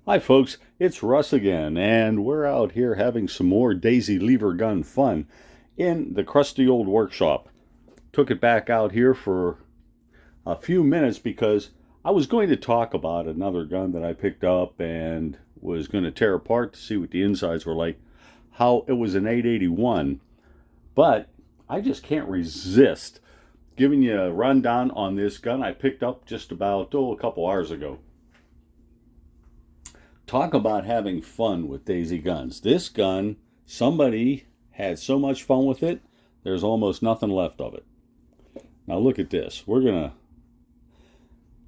Hi folks, it's Russ again, and we're out here having some more Daisy Lever gun fun in the crusty old workshop. Took it back out here for a few minutes because I was going to talk about another gun that I picked up and was going to tear apart to see what the insides were like, how it was an 881, but I just can't resist giving you a rundown on this gun I picked up just about a couple hours ago. Talk about having fun with Daisy guns. This gun, somebody had so much fun with it, there's almost nothing left of it. Now look at this. We're going to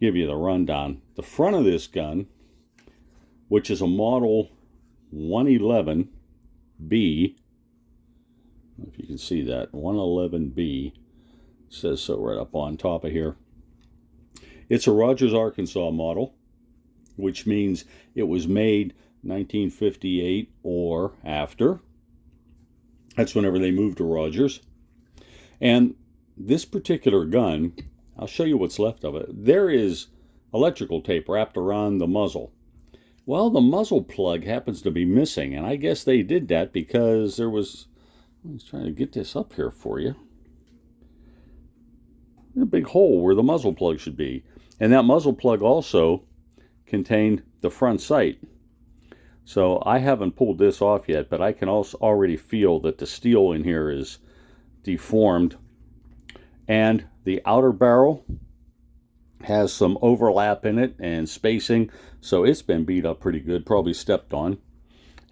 give you the rundown. The front of this gun, which is a model 111B, if you can see that, 111B, says so right up on top of here. It's a Rogers, Arkansas model, which means it was made 1958 or after. That's whenever they moved to Rogers. And this particular gun, I'll show you what's left of it. There is electrical tape wrapped around the muzzle. Well, the muzzle plug happens to be missing, and I guess they did that because there was, I was trying to get this up here for you, a big hole where the muzzle plug should be. And that muzzle plug also contained the front sight. So I haven't pulled this off yet, but I can also already feel that the steel in here is deformed. And the outer barrel has some overlap in it and spacing, so it's been beat up pretty good, probably stepped on.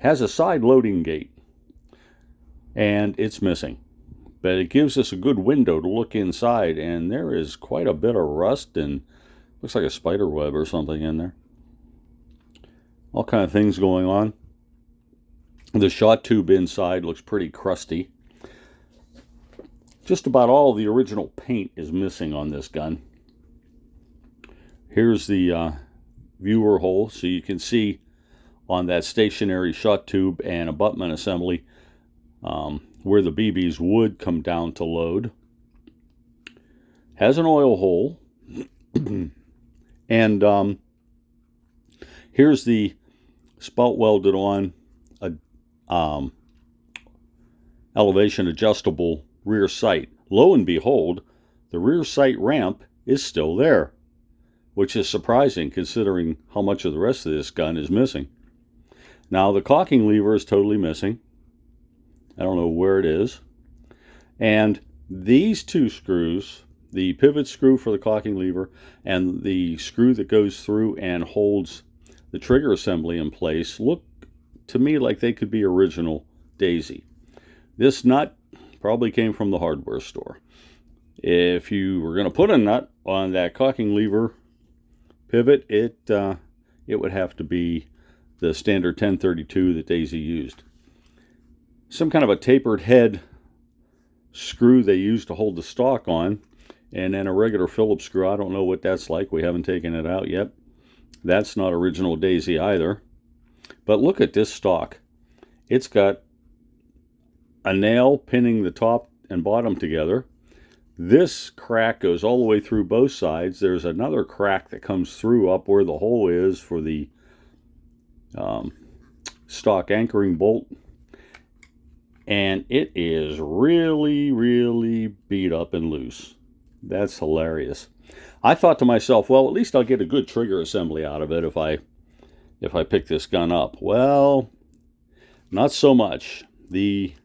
Has a side loading gate, and it's missing. But it gives us a good window to look inside, and there is quite a bit of rust and looks like a spider web or something in there. All kind of things going on. The shot tube inside looks pretty crusty. Just about all the original paint is missing on this gun. Here's the viewer hole, so you can see on that stationary shot tube and abutment assembly where the BBs would come down to load. Has an oil hole. And here's the spout welded on elevation adjustable rear sight. Lo and behold, the rear sight ramp is still there, which is surprising considering how much of the rest of this gun is missing. Now the cocking lever is totally missing. I don't know where it is. And these two screws, the pivot screw for the cocking lever and the screw that goes through and holds the trigger assembly in place, look to me like they could be original Daisy. This nut probably came from the hardware store. If you were going to put a nut on that cocking lever pivot, it would have to be the standard 1032 that Daisy used. Some kind of a tapered head screw they used to hold the stock on, and then a regular Phillips screw. I don't know what that's like. We haven't taken it out yet. That's not original Daisy either. But look at this stock. It's got a nail pinning the top and bottom together. This crack goes all the way through both sides. There's another crack that comes through up where the hole is for the stock anchoring bolt. And it is really, really beat up and loose. That's hilarious. I thought to myself, well, at least I'll get a good trigger assembly out of it if I pick this gun up. Well, not so much. The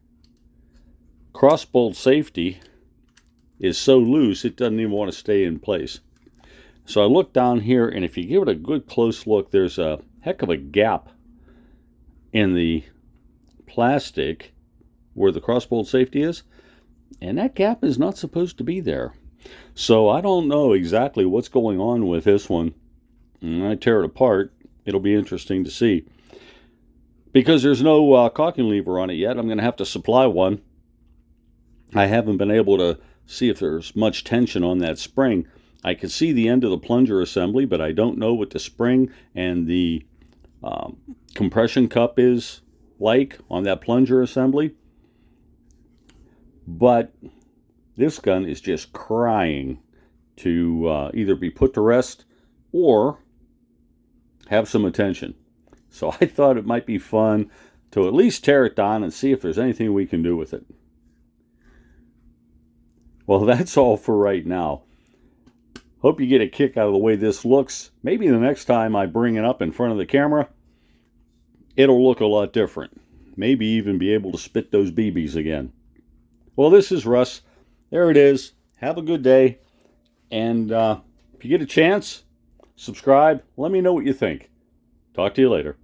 crossbolt safety is so loose it doesn't even want to stay in place. So I look down here, and if you give it a good close look, there's a heck of a gap in the plastic where the crossbolt safety is, and that gap is not supposed to be there. So I don't know exactly what's going on with this one. When I tear it apart, it'll be interesting to see. Because there's no cocking lever on it yet, I'm going to have to supply one. I haven't been able to see if there's much tension on that spring. I can see the end of the plunger assembly, but I don't know what the spring and the compression cup is like on that plunger assembly. But this gun is just crying to either be put to rest or have some attention. So I thought it might be fun to at least tear it down and see if there's anything we can do with it. Well, that's all for right now. Hope you get a kick out of the way this looks. Maybe the next time I bring it up in front of the camera, it'll look a lot different. Maybe even be able to spit those BBs again. Well, this is Russ. There it is. Have a good day. And if you get a chance, subscribe. Let me know what you think. Talk to you later.